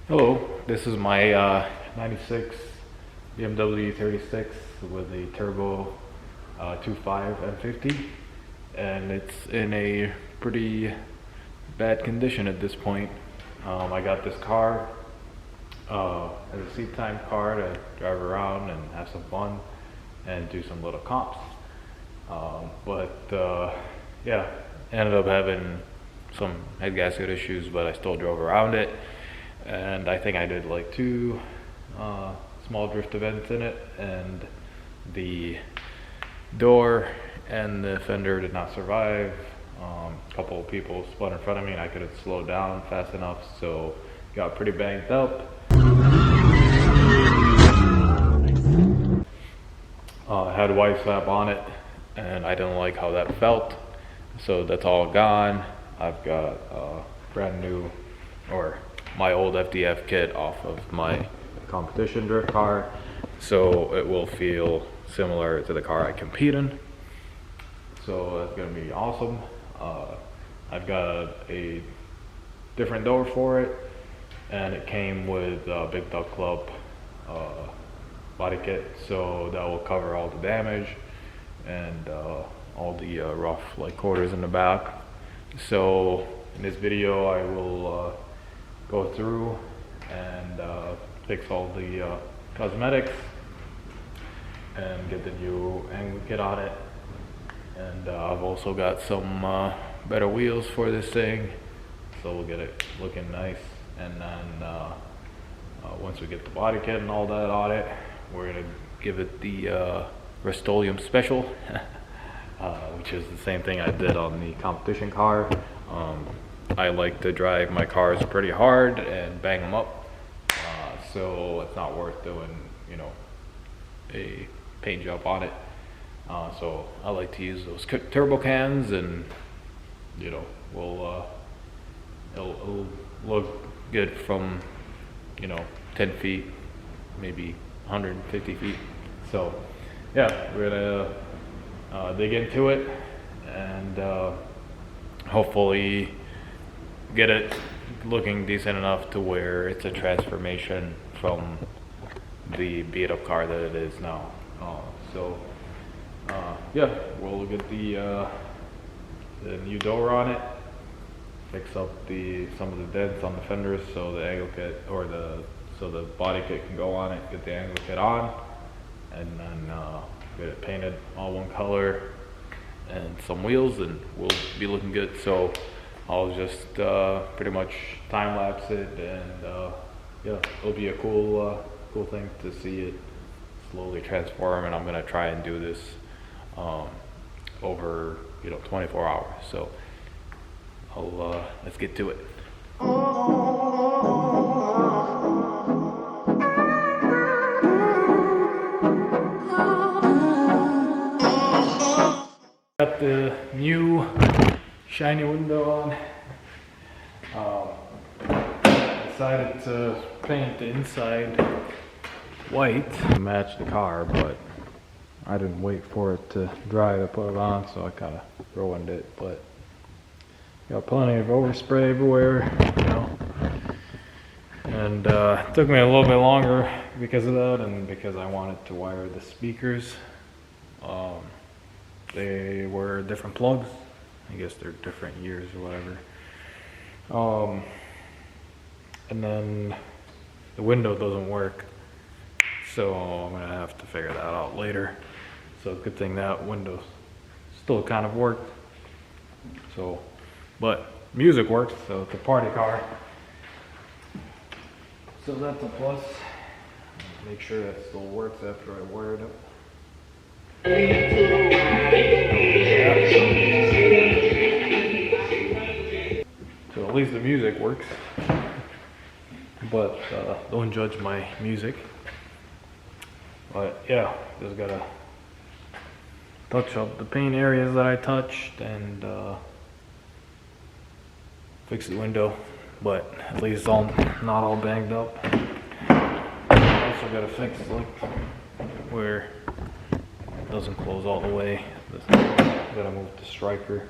Hello, this is my 96 BMW E36 with a turbo 2.5 M50, and it's in a pretty bad condition at this point. I got this car as a seat time car to drive around and have some fun and do some little comps. Yeah, ended up having some head gasket issues, but I still drove around it. And I think I did like two small drift events in it, and the door and the fender did not survive. A couple of people spun in front of me and I couldn't slow down fast enough, so got pretty banged up. I had white slap on it and I didn't like how that felt, so that's all gone. I've got brand new, or my old FDF kit off of my competition drift car, so it will feel similar to the car I compete in, so that's gonna be awesome. I've got a different door for it, and it came with a Big Duck Club body kit, so that will cover all the damage and all the rough quarters in the back. So in this video I will go through and fix all the cosmetics and get the new angle kit on it, and I've also got some better wheels for this thing, so we'll get it looking nice. And then once we get the body kit and all that on it, we're gonna give it the Rust-Oleum Special, which is the same thing I did on the competition car. I like to drive my cars pretty hard and bang them up, so it's not worth doing, a paint job on it. So I like to use those turbo cans, and it'll look good from 10 feet, maybe 150 feet. So yeah, we're gonna dig into it and hopefully get it looking decent enough to where it's a transformation from the beat up car that it is now. Yeah, we'll get the new door on it, fix up some of the dents on the fenders so the angle kit, or so the body kit can go on it, get the angle kit on, and then get it painted all one color and some wheels, and we'll be looking good. So I'll just pretty much time lapse it, and yeah, it'll be a cool thing to see it slowly transform. And I'm gonna try and do this over 24 hours. So let's get to it. Got the new shiny window on. Decided to paint the inside white to match the car, but I didn't wait for it to dry to put it on, so I kind of ruined it. But got plenty of overspray everywhere, and it took me a little bit longer because of that, and because I wanted to wire the speakers. They were different plugs. I guess they're different years or whatever. And then the window doesn't work, so I'm gonna have to figure that out later. So good thing that window still kind of worked. So, but music works, so it's a party car. So that's a plus. Make sure that still works after I wire it up. So at least the music works, but don't judge my music. But yeah, just gotta touch up the paint areas that I touched and fix the window, but at least it's not all banged up. Also gotta fix where it doesn't close all the way. Gotta move the striker.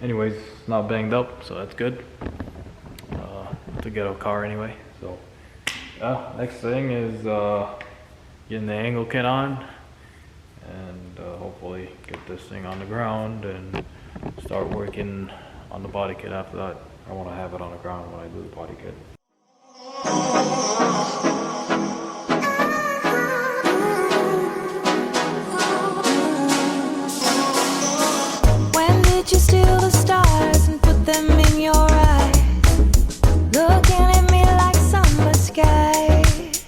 Anyways, it's not banged up, so that's good. to get a car anyway. So next thing is getting the angle kit on, and hopefully get this thing on the ground and start working on the body kit after that. I want to have it on the ground when I do the body kit. When did you steal the stars and put them in your eyes? Looking at me like summer skies.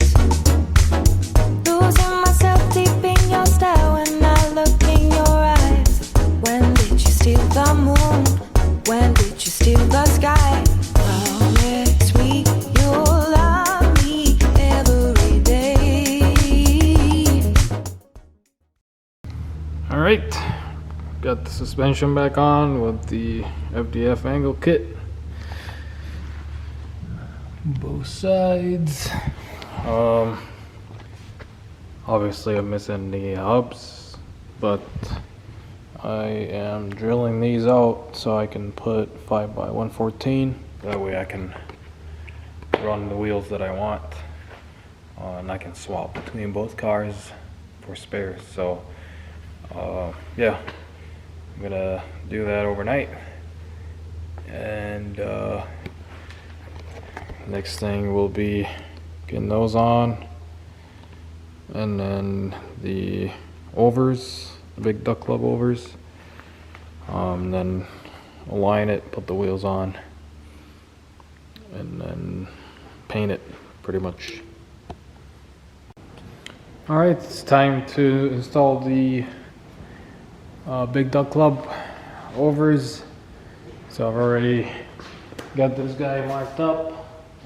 Losing myself deep in your stare when I look in your eyes. When did you steal the moon? When did you steal the sky? Promise me you'll love me every day. All right, got the suspension back on with the FDF angle kit. Both sides. Obviously I'm missing the hubs, but I am drilling these out so I can put 5x114. That way I can run the wheels that I want, and I can swap between both cars for spares. So yeah, I'm gonna do that overnight, and next thing will be getting those on, and then the overs, the big duck club overs, then align it, put the wheels on, and then paint it pretty much. All right, it's time to install the big duck club overs. So I've already got this guy marked up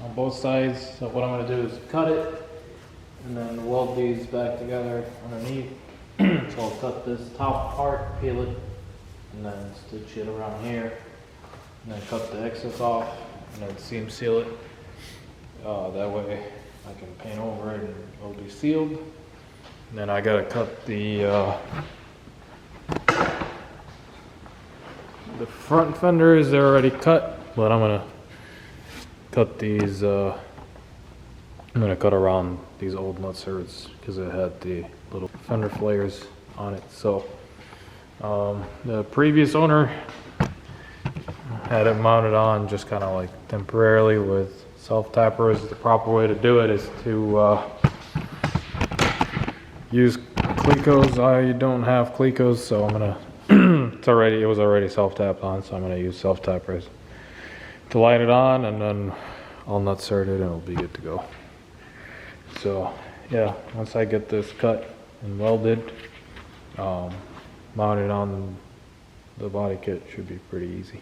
on both sides. So what I'm going to do is cut it and then weld these back together underneath. So I'll cut this top part, peel it, and then stitch it around here, and then cut the excess off, and then seam seal it. That way I can paint over it and it'll be sealed. And then I gotta cut the front fenders. They're already cut, but I'm gonna cut these. I'm gonna cut around these old nutserts because it had the little fender flares on it. So the previous owner had it mounted on just kind of like temporarily with self-tappers. The proper way to do it is to use Clecos. I don't have Clecos, so I'm gonna it was already self-tapped on, so I'm gonna use self-tappers to light it on, and then I'll nutsert it and it'll be good to go. So yeah, once I get this cut and welded, mounted on the body kit, should be pretty easy.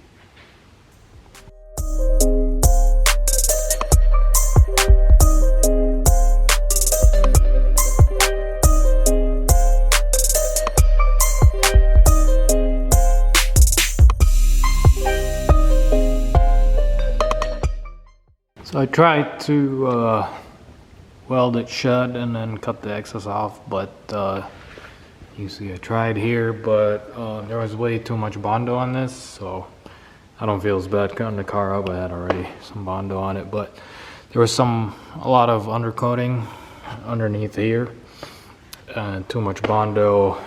So I tried to weld it shut and then cut the excess off, but you see I tried here, but there was way too much Bondo on this, so I don't feel as bad cutting the car up. I had already some Bondo on it, but there was a lot of undercoating underneath here and too much Bondo,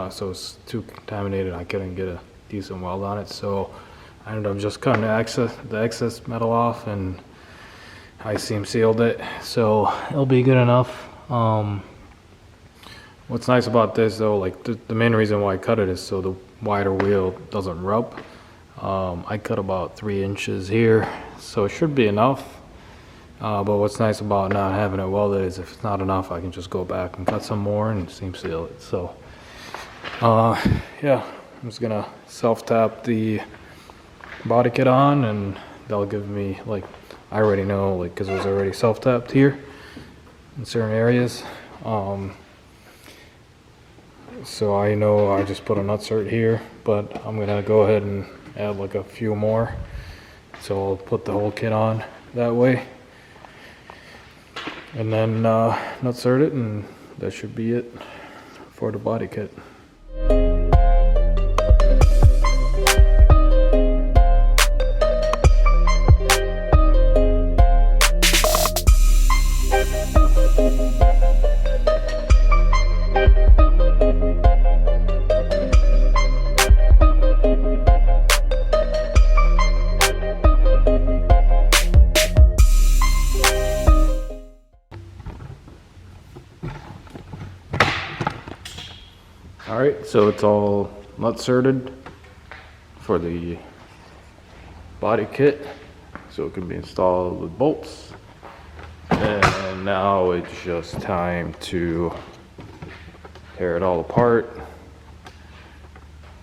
so it's too contaminated. I couldn't get a decent weld on it, so I ended up just cutting the excess metal off, and I seam sealed it, so it'll be good enough. What's nice about this though, like the main reason why I cut it is so the wider wheel doesn't rub. I cut about 3 inches here, so it should be enough. But what's nice about not having it welded is if it's not enough, I can just go back and cut some more and seam seal it. So yeah, I'm just gonna self-tap the body kit on, and that'll give me, like, I already know, like, because it was already self-tapped here in certain areas. So I know I just put a nutsert here, but I'm gonna go ahead and add like a few more. So I'll put the whole kit on that way, and then nutsert it, and that should be it for the body kit. Alright, so it's all nut certed for the body kit, so it can be installed with bolts. And now it's just time to tear it all apart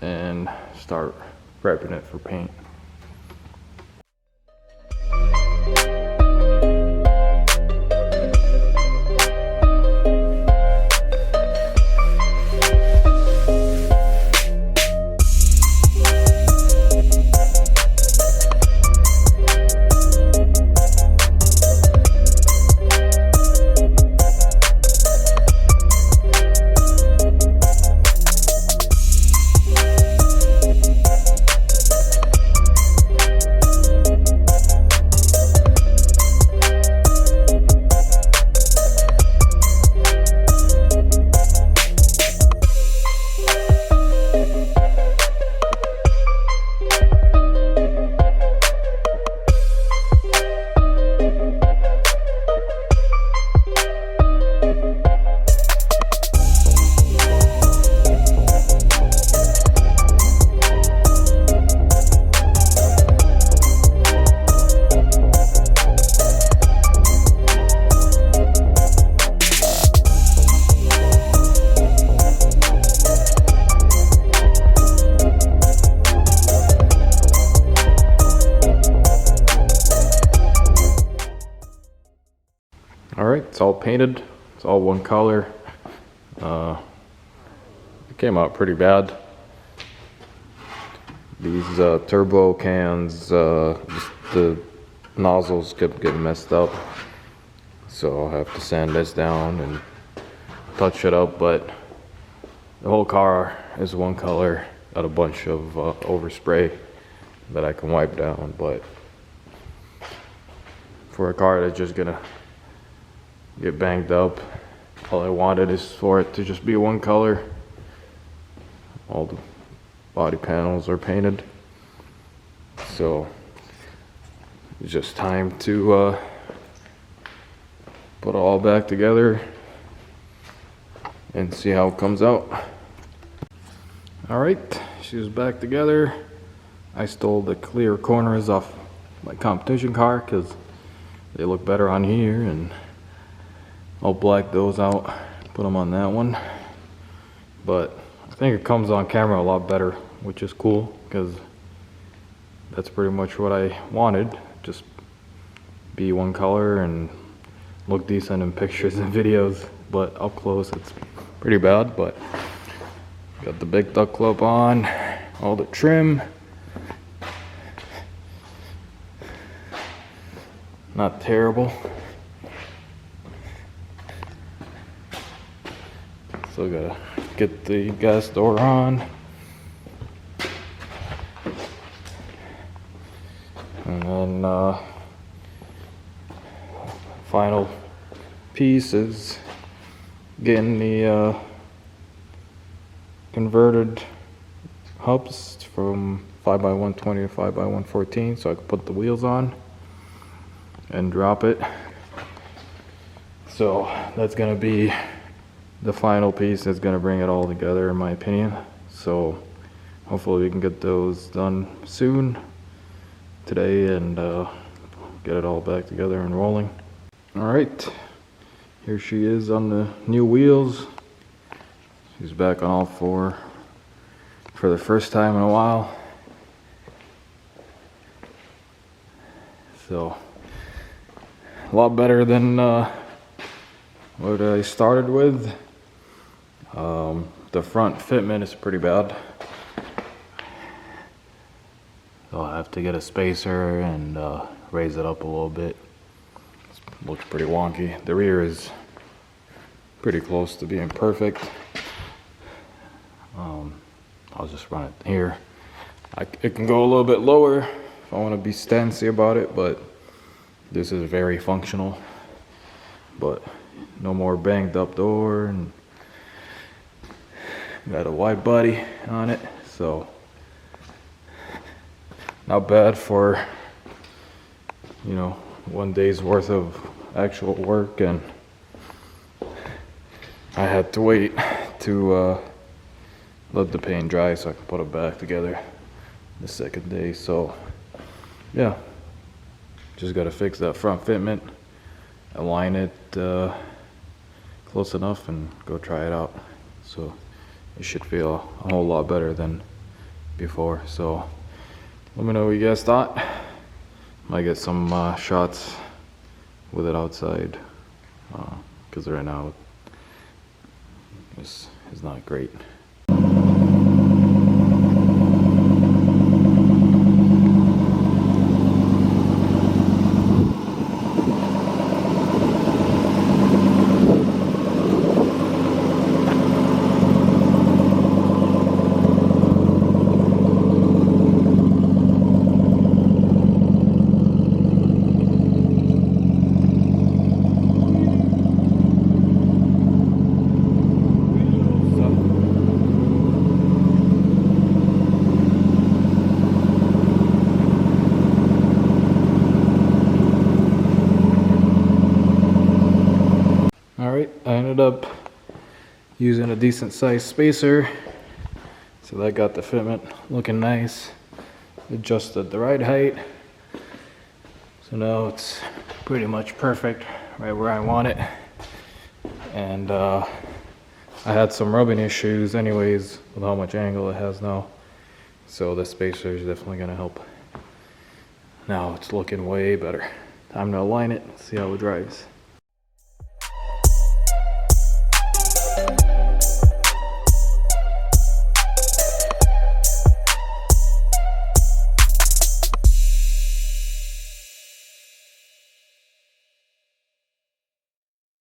and start prepping it for paint. Alright, it's all painted. It's all one color. It came out pretty bad. These turbo cans, just the nozzles kept getting messed up. So I'll have to sand this down and touch it up, but the whole car is one color. Got a bunch of overspray that I can wipe down, but for a car that's just gonna get banged up, all I wanted is for it to just be one color. All the body panels are painted, so it's just time to put it all back together and see how it comes out. Alright, she's back together. I stole the clear corners off my competition car because they look better on here, and I'll black those out, put them on that one. But I think it comes on camera a lot better, which is cool because that's pretty much what I wanted. Just be one color and look decent in pictures and videos, but up close it's pretty bad. But got the big duck club on, all the trim. Not terrible. Still gotta get the gas door on. And then final piece is getting the converted hubs from 5x120 to 5x114 so I can put the wheels on and drop it. So that's gonna be the final piece that's gonna bring it all together, in my opinion. So hopefully we can get those done soon today and get it all back together and rolling. All right, here she is on the new wheels. She's back on all four for the first time in a while. So a lot better than what I started with. The front fitment is pretty bad. So I'll have to get a spacer and raise it up a little bit. It looks pretty wonky. The rear is pretty close to being perfect. I'll just run it here. It can go a little bit lower if I want to be stancy about it, but this is very functional. But no more banged up door, and got a wide body on it, so not bad for, you know, one day's worth of actual work. And I had to wait to let the paint dry so I can put it back together the second day. So yeah, just gotta fix that front fitment, align it close enough, and go try it out. So it should feel a whole lot better than before. So let me know what you guys thought. Might get some shots with it outside, because right now this is not great. Alright, I ended up using a decent sized spacer, so that got the fitment looking nice, adjusted the ride height, so now it's pretty much perfect right where I want it. And I had some rubbing issues anyways with how much angle it has now, so the spacer is definitely going to help. Now it's looking way better. Time to align it, see how it drives.